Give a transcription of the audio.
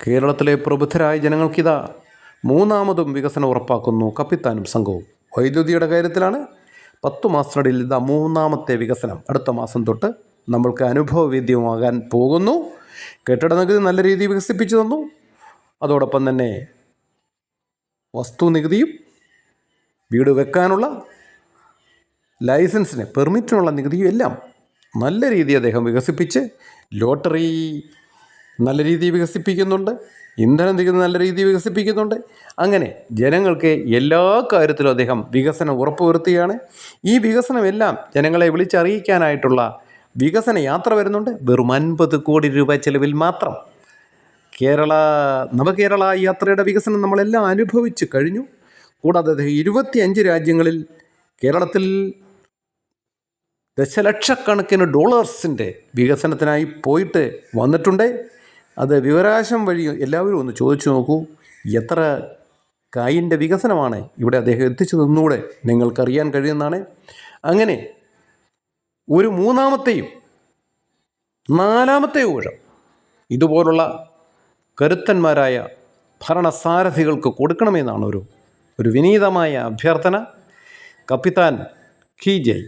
കേരളത്തിലെ പ്രബുദ്ധരായ ജനങ്ങൾക്കിതാ മൂന്നാമതും വികസനം ഉറപ്പാക്കുന്നു കപ്പിത്താനും സംഘവും. വൈദ്യുതിയുടെ കാര്യത്തിലാണ് 10 മാസത്തിനിടയിൽ ഇതാ മൂന്നാമത്തെ വികസനം അടുത്ത മാസം തൊട്ട് നമ്മൾക്ക് അനുഭവവേദ്യമാകാൻ പോകുന്നു. കെട്ടിട നികുതി നല്ല രീതിയിൽ വികസിപ്പിച്ചു തന്നു. അതോടൊപ്പം തന്നെ വസ്തുനികുതിയും വീട് വെക്കാനുള്ള ലൈസൻസിന് പെർമിറ്റിനുള്ള നികുതിയും എല്ലാം നല്ല രീതിയിൽ അദ്ദേഹം വികസിപ്പിച്ച്, ലോട്ടറി നല്ല രീതിയിൽ വികസിപ്പിക്കുന്നുണ്ട്, ഇന്ധന നികുതി നല്ല രീതിയിൽ വികസിപ്പിക്കുന്നുണ്ട്. അങ്ങനെ ജനങ്ങൾക്ക് എല്ലാ കാര്യത്തിലും അദ്ദേഹം വികസനം ഉറപ്പുവരുത്തുകയാണ്. ഈ വികസനമെല്ലാം ജനങ്ങളെ വിളിച്ചറിയിക്കാനായിട്ടുള്ള വികസന യാത്ര വരുന്നുണ്ട്. വെറും 50 കോടി രൂപ ചെലവിൽ മാത്രം നവകേരള യാത്രയുടെ വികസനം നമ്മളെല്ലാം അനുഭവിച്ചു കഴിഞ്ഞു. കൂടാതെ അദ്ദേഹം 25 രാജ്യങ്ങളിൽ കേരളത്തിൽ ദശലക്ഷക്കണക്കിന് ഡോളേഴ്സിൻ്റെ വികസനത്തിനായി പോയിട്ട് വന്നിട്ടുണ്ട്. അത് വിവരാശം വഴി എല്ലാവരും ഒന്ന് ചോദിച്ചു നോക്കൂ, എത്ര കായിൻ്റെ വികസനമാണ് ഇവിടെ അദ്ദേഹം എത്തിച്ചു തന്നൂടെ നിങ്ങൾക്കറിയാൻ കഴിയുന്നതാണ്. അങ്ങനെ ഒരു മൂന്നാമത്തെയും നാലാമത്തെയും ഊഴം ഇതുപോലുള്ള കരുത്തന്മാരായ ഭരണസാരഥികൾക്ക് കൊടുക്കണമെന്നാണ് ഒരു വിനീതമായ അഭ്യർത്ഥന. കപ്പിത്താൻ കി ജയ്.